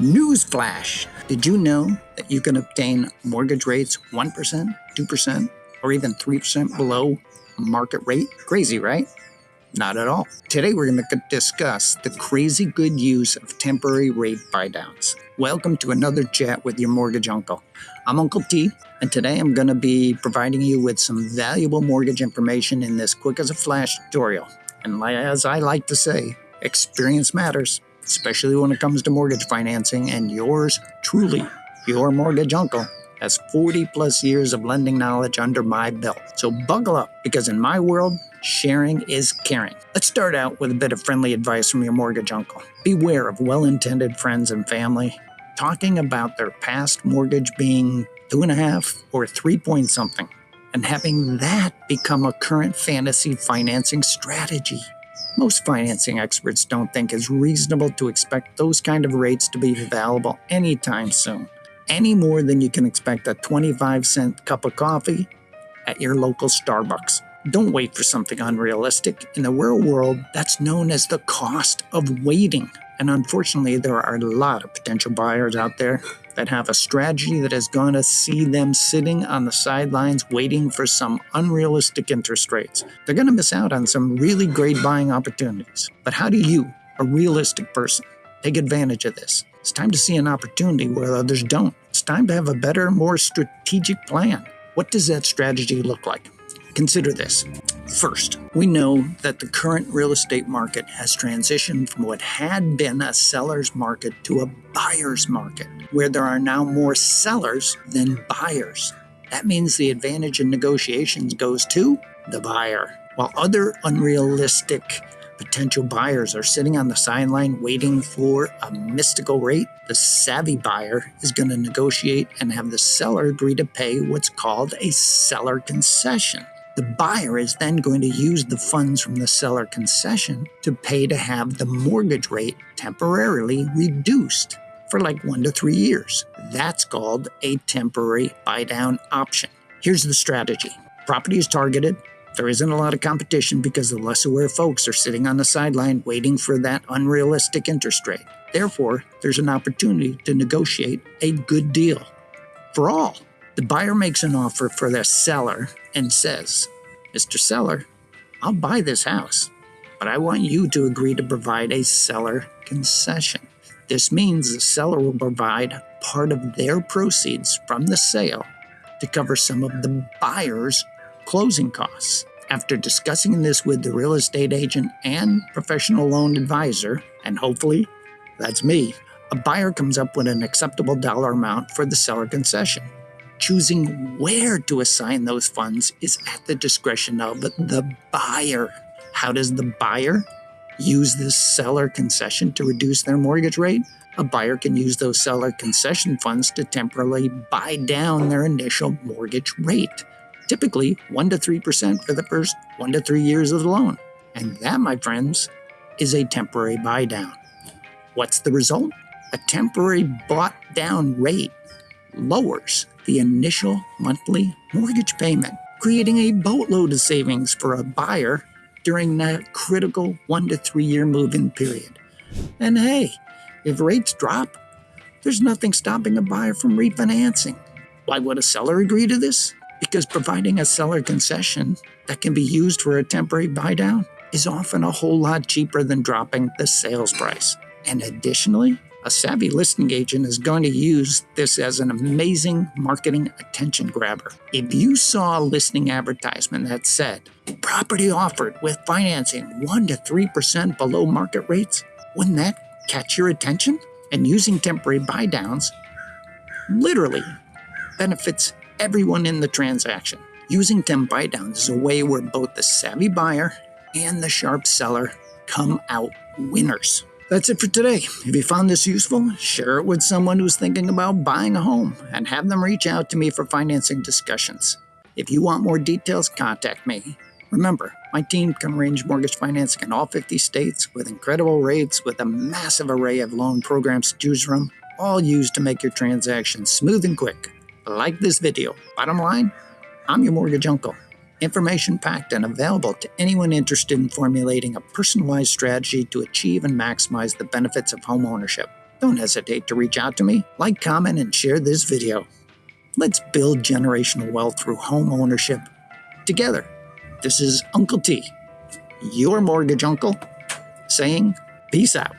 Newsflash! Did you know that you can obtain mortgage rates 1%, 2%, or even 3% below market rate? Crazy, right? Not at all. Today we're going to discuss the crazy good use of temporary rate buydowns. Welcome to another chat with your mortgage uncle. I'm Uncle T, and today I'm going to be providing you with some valuable mortgage information in this quick as a flash tutorial. And as I like to say, experience matters, especially when it comes to mortgage financing, and yours truly, your mortgage uncle, has 40 plus years of lending knowledge under my belt. So buckle up, because in my world, sharing is caring. Let's start out with a bit of friendly advice from your mortgage uncle. Beware of well-intended friends and family talking about their past mortgage being 2.5 or 3 point something, and having that become a current fantasy financing strategy. Most financing experts don't think it's reasonable to expect those kind of rates to be available anytime soon, any more than you can expect a 25-cent cup of coffee at your local Starbucks. Don't wait for something unrealistic. In the real world, that's known as the cost of waiting. And unfortunately, there are a lot of potential buyers out there that have a strategy that is going to see them sitting on the sidelines waiting for some unrealistic interest rates. They're going to miss out on some really great buying opportunities. But how do you, a realistic person, take advantage of this? It's time to see an opportunity where others don't. It's time to have a better, more strategic plan. What does that strategy look like? Consider this. First, we know that the current real estate market has transitioned from what had been a seller's market to a buyer's market, where there are now more sellers than buyers. That means the advantage in negotiations goes to the buyer. While other unrealistic potential buyers are sitting on the sideline waiting for a mystical rate, the savvy buyer is going to negotiate and have the seller agree to pay what's called a seller concession. The buyer is then going to use the funds from the seller concession to pay to have the mortgage rate temporarily reduced for like 1 to 3 years. That's called a temporary buydown option. Here's the strategy. Property is targeted. There isn't a lot of competition because the less aware folks are sitting on the sideline waiting for that unrealistic interest rate. Therefore, there's an opportunity to negotiate a good deal for all. The buyer makes an offer for the seller and says, "Mr. Seller, I'll buy this house, but I want you to agree to provide a seller concession." This means the seller will provide part of their proceeds from the sale to cover some of the buyer's closing costs. After discussing this with the real estate agent and professional loan advisor, and hopefully that's me, a buyer comes up with an acceptable dollar amount for the seller concession. Choosing where to assign those funds is at the discretion of the buyer. How does the buyer use this seller concession to reduce their mortgage rate? A buyer can use those seller concession funds to temporarily buy down their initial mortgage rate, typically 1 to 3% for the first 1 to 3 years of the loan. And that, my friends, is a temporary buydown. What's the result? A temporary bought down rate lowers the initial monthly mortgage payment, creating a boatload of savings for a buyer during that critical 1 to 3 year move-in period. And hey, if rates drop, there's nothing stopping a buyer from refinancing. Why would a seller agree to this? Because providing a seller concession that can be used for a temporary buydown is often a whole lot cheaper than dropping the sales price. And additionally, a savvy listing agent is going to use this as an amazing marketing attention grabber. If you saw a listing advertisement that said, "Property offered with financing 1 to 3% below market rates," wouldn't that catch your attention? And using temporary buydowns literally benefits everyone in the transaction. Using temp buydowns is a way where both the savvy buyer and the sharp seller come out winners. That's it for today. If you found this useful, share it with someone who's thinking about buying a home and have them reach out to me for financing discussions. If you want more details, contact me. Remember, my team can arrange mortgage financing in all 50 states with incredible rates, with a massive array of loan programs to choose from, all used to make your transactions smooth and quick. Like this video. Bottom line, I'm your mortgage uncle. Information packed and available to anyone interested in formulating a personalized strategy to achieve and maximize the benefits of home ownership. Don't hesitate to reach out to me, like, comment, and share this video. Let's build generational wealth through home ownership together. This is Uncle T, your mortgage uncle, saying peace out.